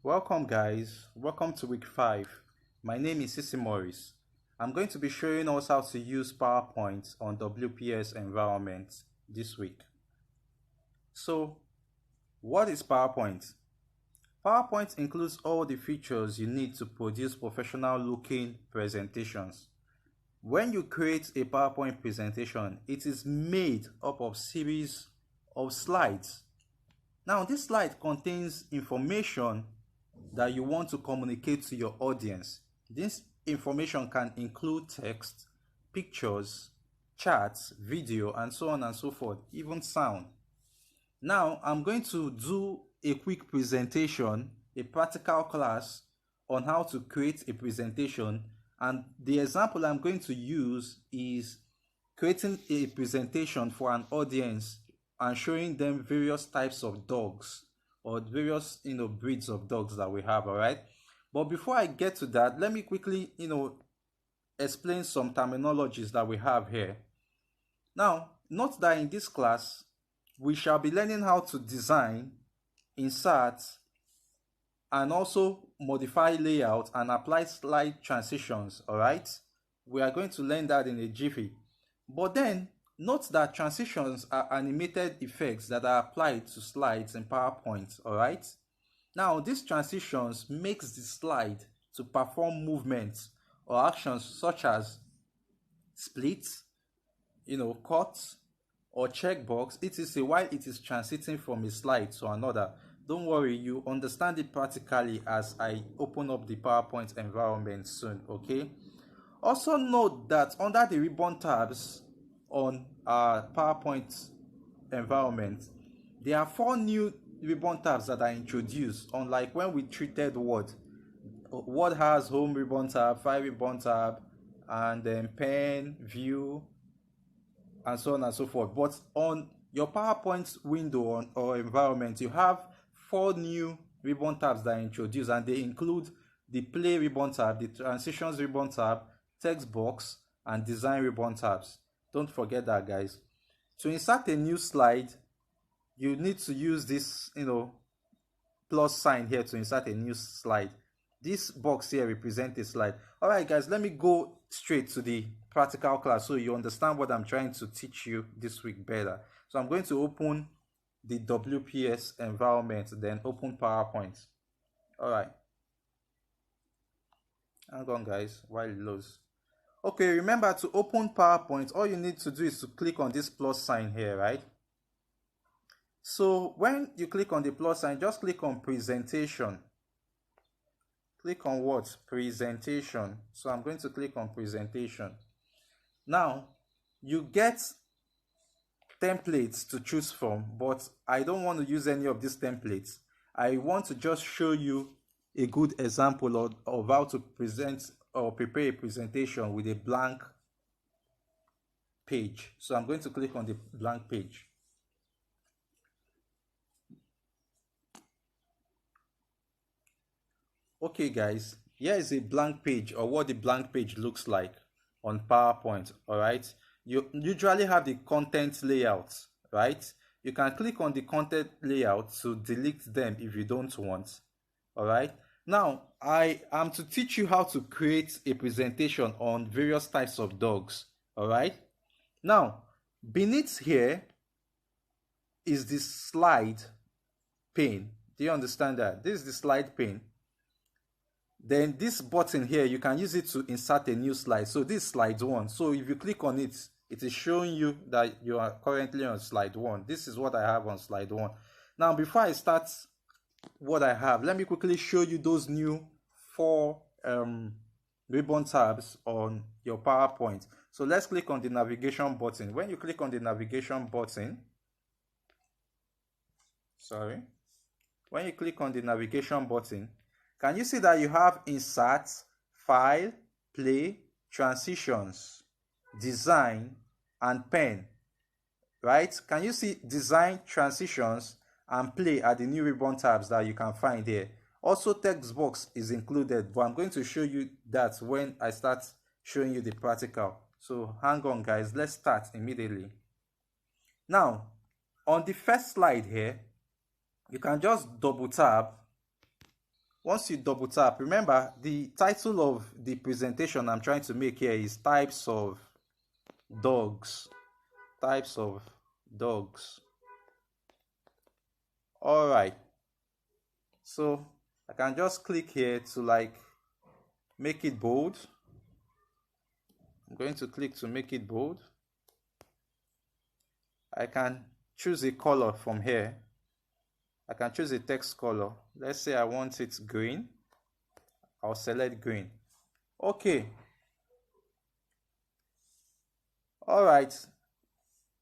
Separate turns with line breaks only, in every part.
Welcome guys, welcome to week 5. My name is Sissy Morris. I'm going to be showing us how to use PowerPoint on WPS environment this week. So, what is PowerPoint? PowerPoint includes all the features you need to produce professional looking presentations. When you create a PowerPoint presentation, it is made up of series of slides. Now, this slide contains information that you want to communicate to your audience. This information can include text, pictures, charts, video, and so on and so forth, even sound. Now, I'm going to do a quick presentation, a practical class on how to create a presentation, and the example I'm going to use is creating a presentation for an audience and showing them various types of dogs or various breeds of dogs that we have. All right, but before I get to that, let me quickly explain some terminologies that we have here. Now, note that in this class we shall be learning how to design, insert, and also modify layout and apply slide transitions. All right, we are going to learn that in a jiffy. But then note that transitions are animated effects that are applied to slides in PowerPoint. All right, now these transitions makes the slide to perform movements or actions such as split, cut, or checkbox, etc., while it is transiting from a slide to another. Don't worry, you understand it practically as I open up the PowerPoint environment soon. Okay, also note that under the ribbon tabs on our PowerPoint environment, there are 4 new ribbon tabs that are introduced, unlike when we treated Word. Word has home ribbon tab, file ribbon tab, and then pen, view, and so on and so forth. But on your PowerPoint window or environment, you have 4 new ribbon tabs that are introduced, and they include the play ribbon tab, the transitions ribbon tab, text box, and design ribbon tabs. Don't forget that, guys. To insert a new slide, you need to use this plus sign here to insert a new slide. This box here represents a slide. All right, guys, let me go straight to the practical class so you understand what I'm trying to teach you this week better. So I'm going to open the WPS environment, then open PowerPoint. All right, hang on guys while it loads. Okay, remember, to open PowerPoint, all you need to do is to click on this plus sign here, right? So when you click on the plus sign, just click on presentation. Click on what? Presentation. So I'm going to click on presentation. Now, you get templates to choose from, but I don't want to use any of these templates. I want to just show you a good example of how to present or prepare a presentation with a blank page. So I'm going to click on the blank page. Okay guys, here is a blank page, or what the blank page looks like on PowerPoint. All right, you usually have the content layout, right? You can click on the content layout to delete them if you don't want. All right, now I am to teach you how to create a presentation on various types of dogs. All right, now beneath here is the slide pane. Do you understand that? This is the slide pane. Then this button here, you can use it to insert a new slide. So this is slide 1. So if you click on it, it is showing you that you are currently on slide 1. This is what I have on slide 1. Now, before I start what I have, let me quickly show you those new 4 ribbon tabs on your PowerPoint. So let's click on the navigation button. When you click on the navigation button, when you click on the navigation button, can you see that you have insert, file, play, transitions, design, and pen, right? Can you see design, transitions, and play are the new ribbon tabs that you can find here. Also, text box is included, but I'm going to show you that when I start showing you the practical. So hang on guys, let's start immediately. Now, on the first slide here, you can just double tap Once you double tap, remember the title of the presentation I'm trying to make here is types of dogs. Types of dogs. All right. So I can just click here to like make it bold. I'm going to click to make it bold. I can choose a color from here. I can choose a text color. Let's say I want it green. I'll select green. Okay. All right.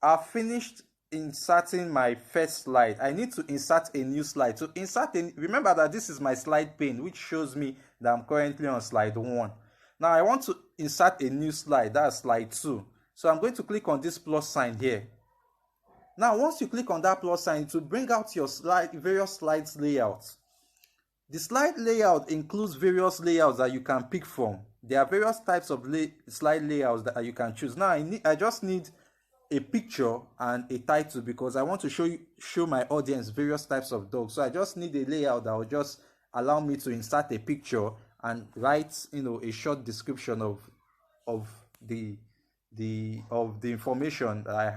I've finished inserting my first slide. I need to insert a new slide. To insert remember that this is my slide pane, which shows me that I'm currently on slide 1. Now I want to insert a new slide. That's slide 2. So I'm going to click on this plus sign here. Now once you click on that plus sign, it will bring out your various slides layouts. The slide layout includes various layouts that you can pick from. There are various types of slide layouts that you can choose. Now I just need a picture and a title because I want to show my audience various types of dogs. So I just need a layout that will just allow me to insert a picture and write, a short description of the information that I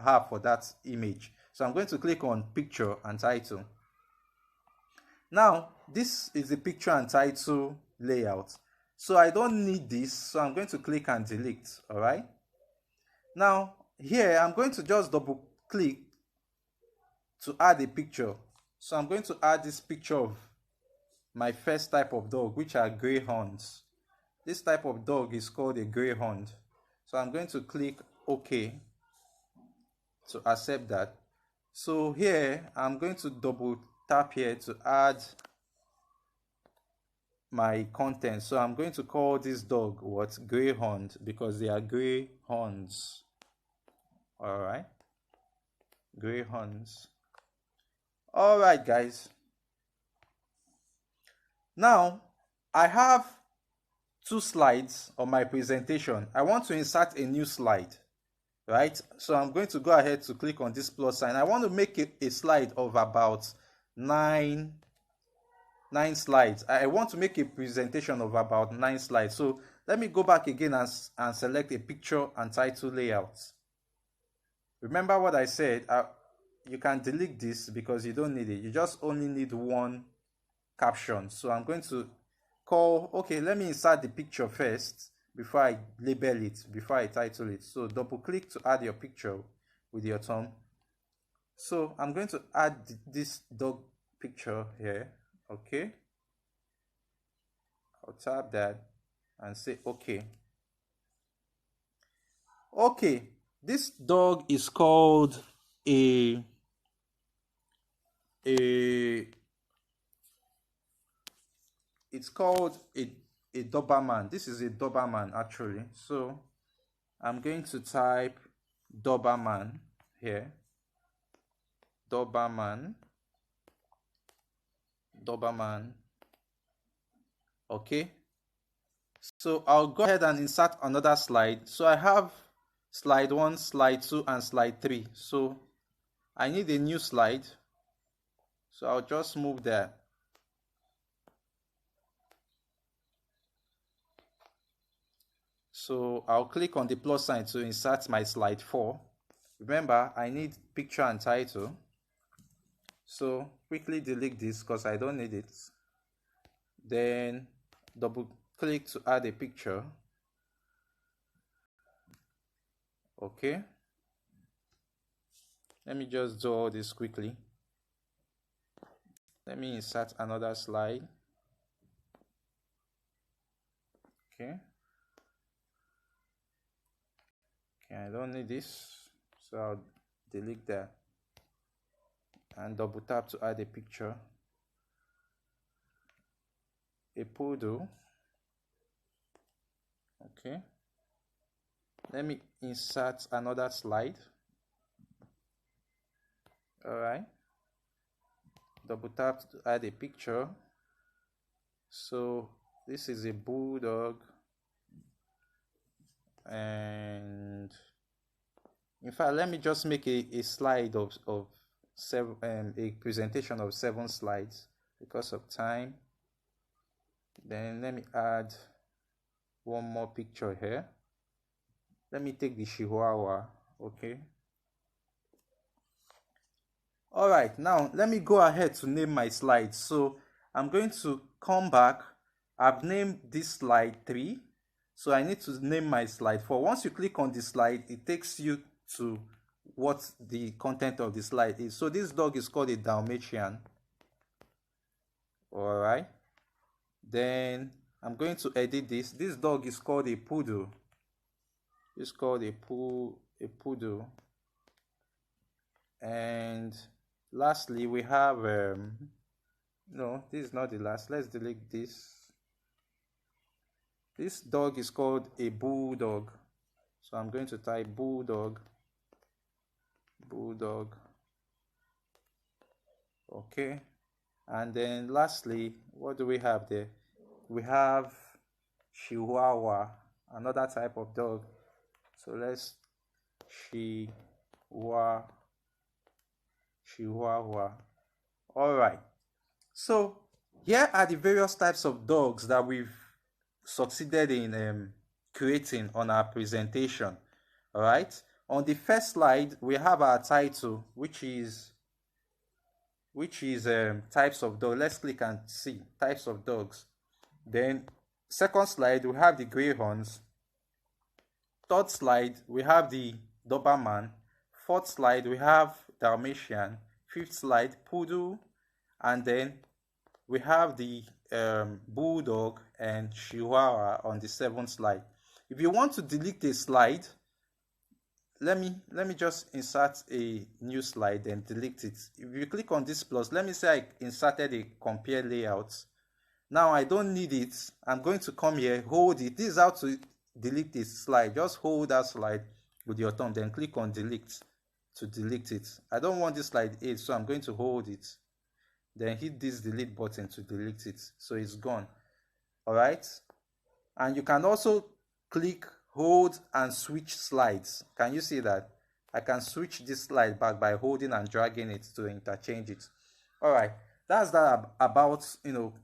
have for that image. So I'm going to click on picture and title. Now this is the picture and title layout. So I don't need this, so I'm going to click and delete. All right. Now here I'm going to just double click to add a picture. So I'm going to add this picture of my first type of dog, which are greyhounds. This type of dog is called a greyhound. So I'm going to click OK to accept that. So here I'm going to double tap here to add my content. So I'm going to call this dog what? Greyhound, because they are greyhounds. All right, greyhounds. All right, guys. Now I have 2 slides on my presentation. I want to insert a new slide, right? So I'm going to go ahead to click on this plus sign. I want to make a slide of about 9 slides. I want to make a presentation of about 9 slides. So let me go back again and select a picture and title layout. Remember what I said, you can delete this because you don't need it. You just only need one caption. So I'm going to let me insert the picture first before I label it, before I title it. So double click to add your picture with your thumb. So I'm going to add this dog picture here. Okay. I'll tap that and say okay. Okay. This dog is called it's called a Doberman. This is a Doberman actually. So I'm going to type Doberman here. Doberman. Okay. So I'll go ahead and insert another slide. So I have slide 1, slide 2, and slide 3. So I need a new slide. So I'll just move that. So I'll click on the plus sign to insert my slide 4. Remember, I need picture and title. So quickly delete this because I don't need it. Then double click to add a picture. Okay. Let me just do all this quickly. Let me insert another slide. Okay. I don't need this, so I'll delete that and double tap to add a picture. A poodle. Okay. Let me insert another slide. All right. Double tap to add a picture. So this is a bulldog, and in fact, let me just make a slide of 7, a presentation of 7 slides because of time. Then let me add one more picture here. Let me take the Chihuahua. Okay. All right, now let me go ahead to name my slide. So I'm going to come back. I've named this slide 3. So I need to name my slide 4. Once you click on the slide, it takes you to what the content of the slide is. So this dog is called a Dalmatian. All right. Then I'm going to edit this. This dog is called a Poodle. It's called a Poodle. And lastly, we have no, this is not the last. Let's delete this. This dog is called a Bulldog. So I'm going to type Bulldog. Okay. And then lastly, what do we have there? We have Chihuahua, another type of dog. So let's Chihuahua. All right. So here are the various types of dogs that we've succeeded in creating on our presentation. All right. On the first slide, we have our title, which is types of dogs. Let's click and see types of dogs. Then second slide, we have the Greyhounds. Third slide, we have the Doberman. Fourth slide, we have Dalmatian. Fifth slide, Poodle. And then we have the Bulldog and Chihuahua on the 7th slide. If you want to delete a slide, let me just insert a new slide and delete it. If you click on this plus, let me say I inserted a compare layout. Now I don't need it. I'm going to come here, hold it. This is how to delete this slide. Just hold that slide with your thumb, then click on delete to delete it. I don't want this slide 8, so I'm going to hold it. Then hit this delete button to delete it. So it's gone. All right. And you can also click, hold, and switch slides. Can you see that? I can switch this slide back by holding and dragging it to interchange it. All right. That's that about,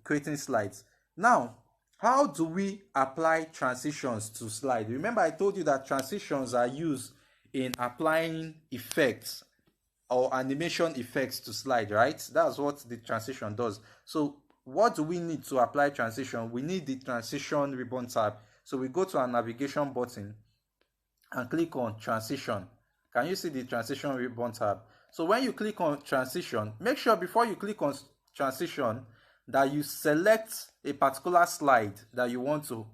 creating slides. Now, how do we apply transitions to slides? Remember, I told you that transitions are used in applying effects or animation effects to slide, right? That's what the transition does. So what do we need to apply transition? We need the transition ribbon tab. So we go to our navigation button and click on transition. Can you see the transition ribbon tab? So when you click on transition, make sure before you click on transition that you select a particular slide that you want to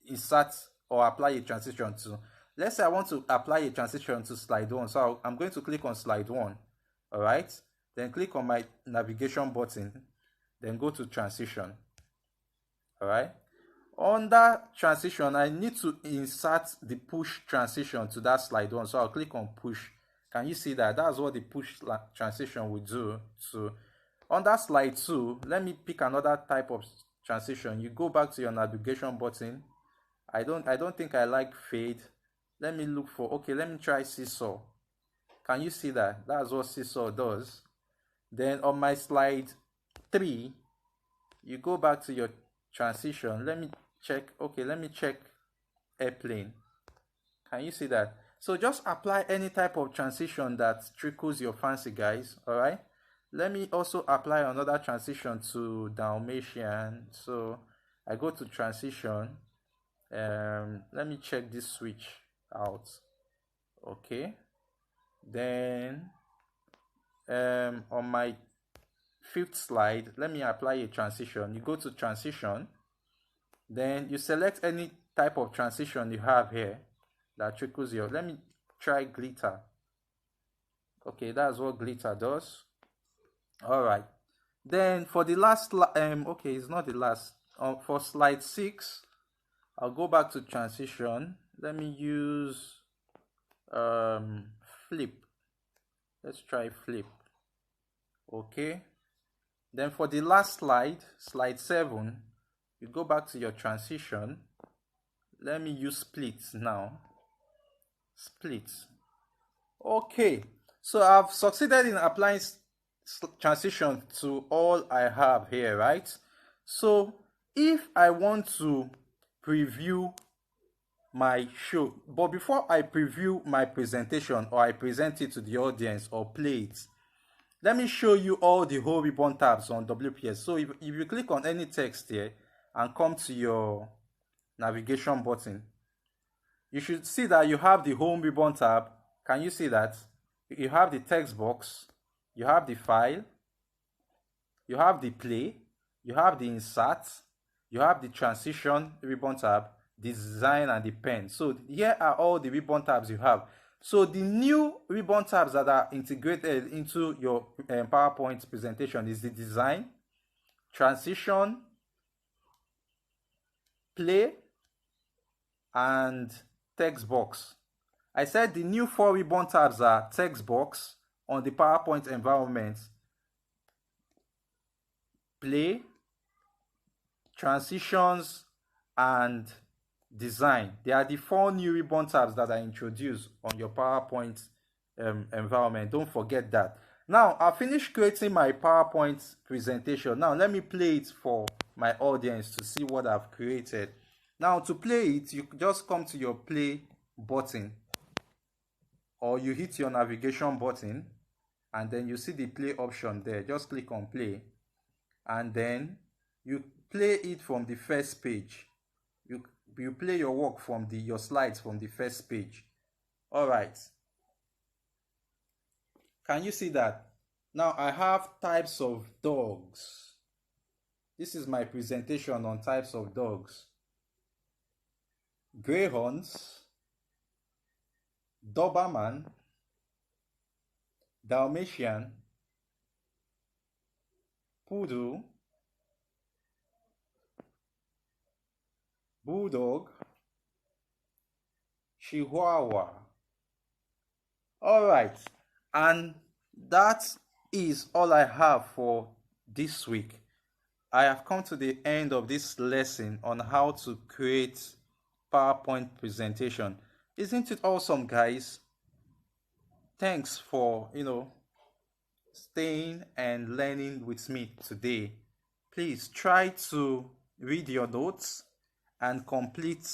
insert or apply a transition to. Let's say I want to apply a transition to slide 1. So I'm going to click on slide 1. All right. Then click on my navigation button. Then go to transition. All right. Under transition, I need to insert the push transition to that slide 1. So I'll click on push. Can you see that? That's what the push transition will do. So under slide 2, let me pick another type of transition. You go back to your navigation button. I don't think I like fade. Let me look for, okay, let me try seesaw. Can you see that? That's what seesaw does. Then on my slide 3, you go back to your transition. Let me check, okay, let me check airplane. Can you see that? So just apply any type of transition that trickles your fancy, guys. All right. Let me also apply another transition to Dalmatian. So I go to transition. Let me check this switch out. Okay. Then on my 5th slide, let me apply a transition. You go to transition. Then you select any type of transition you have here that trickles your. Let me try glitter. Okay, that's what glitter does. All right. Then for the last, okay, it's not the last. For slide 6, I'll go back to transition. Let me use flip. Let's try flip. Okay. Then for the last slide, slide 7, you go back to your transition. Let me use split now. Split. Okay. So I've succeeded in applying transition to all I have here, right? So if I want to preview my show, but before I preview my presentation or I present it to the audience or play it, let me show you all the whole ribbon tabs on WPS. So if you click on any text here and come to your navigation button, you should see that you have the home ribbon tab. Can you see that? You have the text box, you have the file, you have the play, you have the insert, you have the transition ribbon tab, the design, and the pen. So here are all the ribbon tabs you have. So the new ribbon tabs that are integrated into your PowerPoint presentation is the design, transition, play, and text box. I said the new 4 ribbon tabs are text box on the PowerPoint environment, play, transitions, and design. They are the 4 new ribbon tabs that are introduced on your PowerPoint environment. Don't forget that. Now, I finished creating my PowerPoint presentation. Now, let me play it for my audience to see what I've created. Now, to play it, you just come to your play button, or you hit your navigation button, and then you see the play option there. Just click on play, and then you play it from the first page. You play your work from your slides from the first page. All right. Can you see that? Now I have types of dogs. This is my presentation on types of dogs. Greyhounds, Doberman, Dalmatian, Poodle, Bulldog, Chihuahua. All right, and that is all I have for this week. I have come to the end of this lesson on how to create PowerPoint presentation. Isn't it awesome, guys? Thanks for, staying and learning with me today. Please try to read your notes and complete